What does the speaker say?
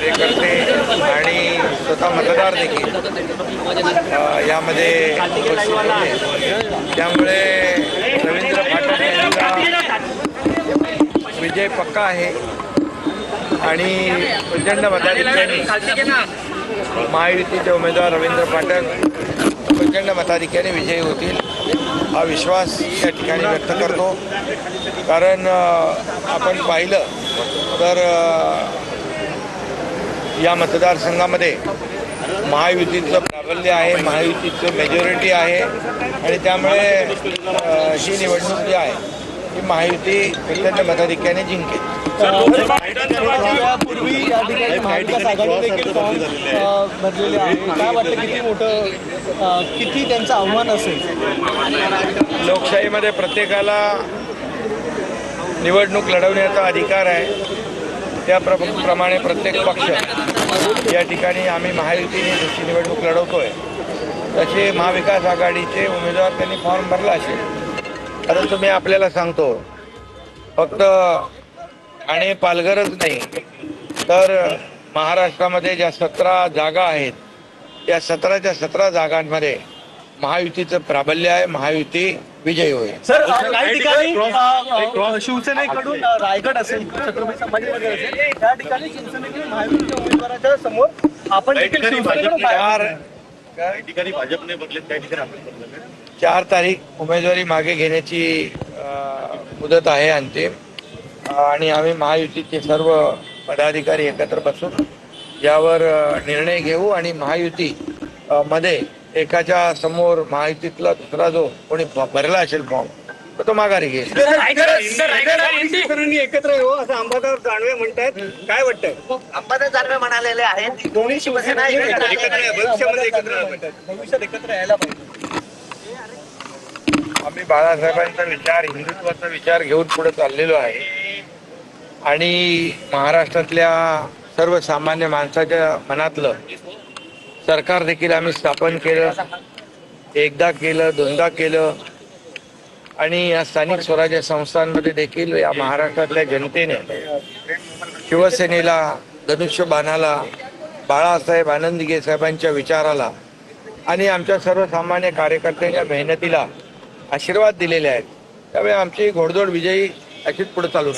कार्यकर्ते आणि स्वतः मतदार देखील यामध्ये उपस्थित होते। त्यामुळे रवींद्र फाटक यांचा विजय पक्का आहे आणि प्रचंड मताधिक्याने महायुतीचे उमेदवार रवींद्र फाटक प्रचंड मताधिक्याने विजयी होतील हा विश्वास या ठिकाणी व्यक्त करतो। कारण आपण पाहिलं तर या मतदारसंघामध्ये महायुतीचं प्राबल्य आहे, महायुतीचं मेजॉरिटी आहे आणि त्यामुळे ही निवडणूक जी आहे ही महायुती प्रचंड मताधिक्याने जिंकेल। पूर्वी या ठिकाणी महाविकास आघाडी देखील फॉर्म भरलेले आहे, काय वाटतं किती त्यांचं आव्हान असेल? लोकशाहीमध्ये प्रत्येकाला निवडणूक लढवण्याचा अधिकार आहे, त्याप्रमाणे प्रत्येक पक्ष या ठिकाणी आम्ही महायुतीने जशी निवडणूक लढवतोय तसे महाविकास आघाडीचे उमेदवार त्यांनी फॉर्म भरला असेल। परंतु मी आपल्याला सांगतो फक्त ठाणे पालघरच नाही तर महाराष्ट्रामध्ये ज्या 17 जागा आहेत त्या 17च्या 17 जागांमध्ये महायुतीचं प्राबल्य आहे, महायुती विजयी होईल। सर, काही ठिकाणी शिवसेनेकडून रायगड असेल, छत्रपती संभाजीनगर असेल, त्या ठिकाणी शिवसेनेकडून महायुतीच्या उमेदवाराच्या समोर आपण देखील ठिकाणी भाजपने बदलेत, काही ठिकाणी आपण बदलले। 4 तारीख उमेदवारी मागे घेण्याची मुदत आहे अंतिम आणि आम्ही महायुतीचे सर्व पदाधिकारी एकत्र बसून यावर निर्णय घेऊ आणि महायुती मध्ये एकाच्या समोर महायुतीतला दुसरा जो कोणी भरला असेल फॉर्म तर तो माघारी घेईल। एकत्र येऊ असं अंबादास दानवे म्हणतात, काय वाटतंय? अंबादास दानवे म्हणालेले आहेत दोन्ही शिवसेना भविष्यात एकत्र यायला पाहिजे। आम्ही बाळासाहेबांचा विचार, हिंदुत्वाचा विचार घेऊन पुढे चाललेलो आहे आणि महाराष्ट्रातल्या सर्वसामान्य माणसाच्या मनातलं सरकार देखील आम्ही स्थापन केलं, एकदा केलं, दोनदा केलं आणि या स्थानिक स्वराज्य संस्थांमध्ये देखील या महाराष्ट्रातल्या जनतेने शिवसेनेला, धनुष्यबाणाला, बाळासाहेब आनंदगे साहेबांच्या विचाराला आणि आमच्या सर्वसामान्य कार्यकर्त्यांच्या मेहनतीला आशीर्वाद दिलेले आहेत। त्यामुळे आमची घोडदौड विजयी अशीच पुढे चालू आहे।